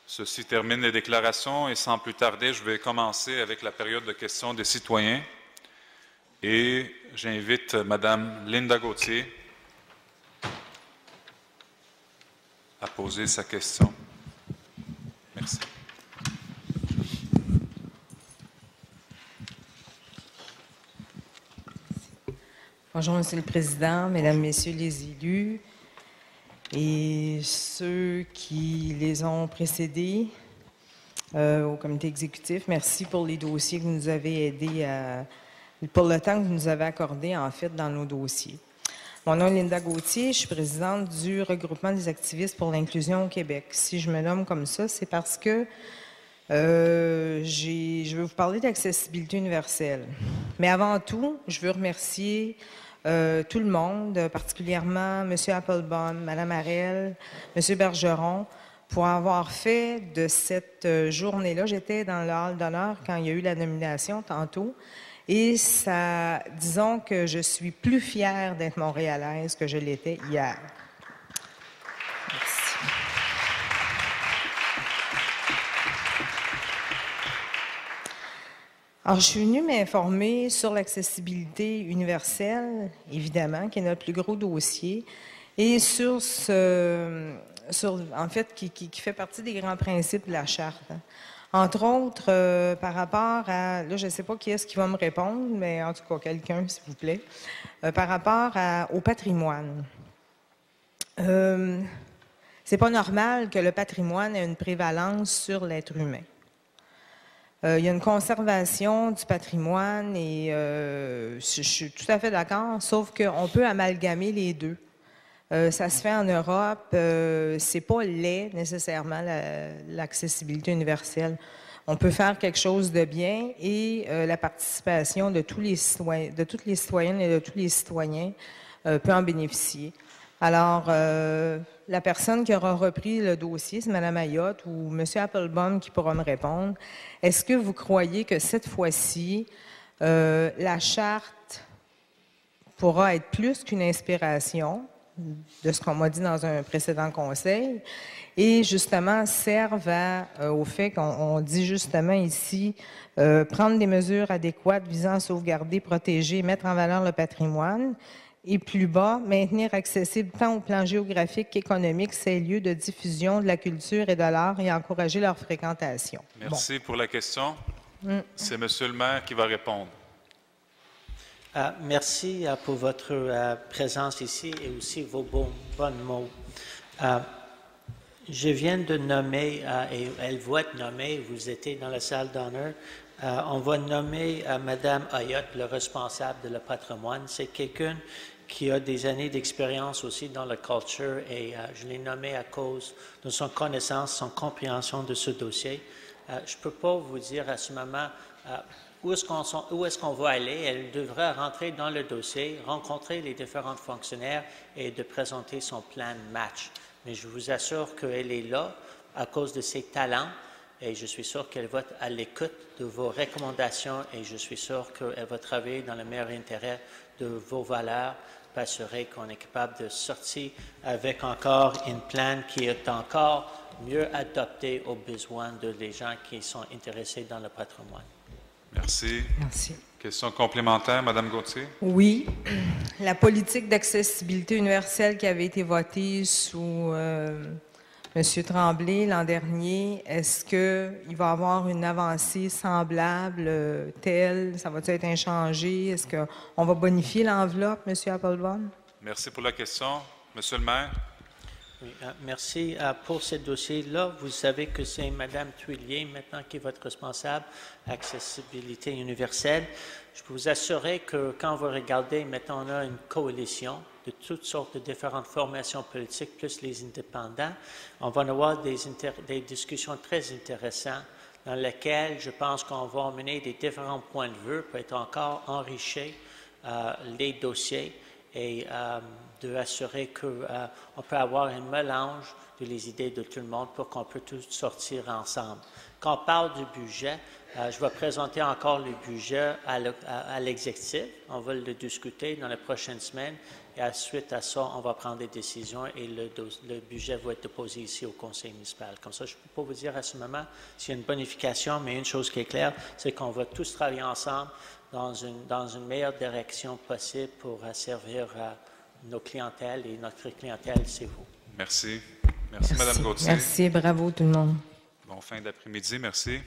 Ceci termine les déclarations et sans plus tarder, je vais commencer avec la période de questions des citoyens. Et j'invite Mme Linda Gauthier à poser sa question. Merci. Bonjour, Monsieur le Président, Mesdames, Messieurs les élus et ceux qui les ont précédés au comité exécutif. Merci pour les dossiers que vous nous avez aidés pour le temps que vous nous avez accordé, en fait, dans nos dossiers. Mon nom est Linda Gauthier, je suis présidente du regroupement des activistes pour l'inclusion au Québec. Si je me nomme comme ça, c'est parce que je veux vous parler d'accessibilité universelle. Mais avant tout, je veux remercier tout le monde, particulièrement M. Applebaum, Mme Harel, M. Bergeron, pour avoir fait de cette journée-là. J'étais dans le hall d'honneur quand il y a eu la nomination tantôt. Et ça, disons que je suis plus fière d'être montréalaise que je l'étais hier. Merci. Alors, je suis venue m'informer sur l'accessibilité universelle, évidemment, qui est notre plus gros dossier, et sur en fait, qui fait partie des grands principes de la Charte. Entre autres, par rapport à, là, je ne sais pas qui est-ce qui va me répondre, mais en tout cas, quelqu'un, s'il vous plaît, par rapport au patrimoine. C'est pas normal que le patrimoine ait une prévalence sur l'être humain. Il y a une conservation du patrimoine et je suis tout à fait d'accord, sauf qu'on peut amalgamer les deux. Ça se fait en Europe, c'est pas laid nécessairement l'accessibilité universelle. On peut faire quelque chose de bien et la participation de tous les citoyens, de toutes les citoyennes et de tous les citoyens peut en bénéficier. Alors, la personne qui aura repris le dossier, c'est Mme Ayotte ou M. Applebaum qui pourra me répondre. Est-ce que vous croyez que cette fois-ci, la Charte pourra être plus qu'une inspiration de ce qu'on m'a dit dans un précédent conseil et justement serve au fait qu'on dit justement ici prendre des mesures adéquates visant à sauvegarder, protéger, mettre en valeur le patrimoine et plus bas, maintenir accessible tant au plan géographique qu'économique ces lieux de diffusion de la culture et de l'art et encourager leur fréquentation. Merci pour la question. C'est M. le maire qui va répondre. Merci pour votre présence ici et aussi vos bons mots. Je viens de nommer, et elle va être nommée, vous étiez dans la salle d'honneur, on va nommer Mme Ayotte, le responsable de le patrimoine. C'est quelqu'un qui a des années d'expérience aussi dans la culture et je l'ai nommé à cause de son connaissance, son compréhension de ce dossier. Je ne peux pas vous dire à ce moment où est-ce qu'on va aller. Elle devra rentrer dans le dossier, rencontrer les différents fonctionnaires et de présenter son plan de match. Mais je vous assure qu'elle est là à cause de ses talents et je suis sûr qu'elle va être à l'écoute de vos recommandations et je suis sûr qu'elle va travailler dans le meilleur intérêt de vos valeurs pour assurer qu'on est capable de sortir avec encore une plan qui est encore mieux adaptée aux besoins des gens qui sont intéressés dans le patrimoine. Merci. Merci. Question complémentaire, Mme Gauthier? Oui. La politique d'accessibilité universelle qui avait été votée sous M. Tremblay l'an dernier, est-ce qu'il va y avoir une avancée semblable, telle? Ça va-t-il être inchangé? Est-ce qu'on va bonifier l'enveloppe, M. Applebaum? Merci pour la question. Monsieur le maire? Oui, merci pour ce dossier-là. Vous savez que c'est Mme Thuillier maintenant qui est votre responsable accessibilité universelle. Je peux vous assurer que quand vous regardez, maintenant on a une coalition de toutes sortes de différentes formations politiques, plus les indépendants. On va avoir des discussions très intéressantes dans lesquelles je pense qu'on va mener des différents points de vue pour être encore enrichir les dossiers et de assurer qu'on peut avoir un mélange de les idées de tout le monde pour qu'on peut tous sortir ensemble. Quand on parle du budget, Je vais présenter encore le budget à l'exécutif. On va le discuter dans les prochaines semaines. Et suite à ça, on va prendre des décisions et le budget va être déposé ici au conseil municipal. Comme ça, je ne peux pas vous dire à ce moment s'il y a une bonification, mais une chose qui est claire, c'est qu'on va tous travailler ensemble dans une meilleure direction possible pour servir nos clientèles. Et notre clientèle, c'est vous. Merci. Merci, Mme Gauthier. Merci, bravo tout le monde. Bon fin d'après-midi, merci.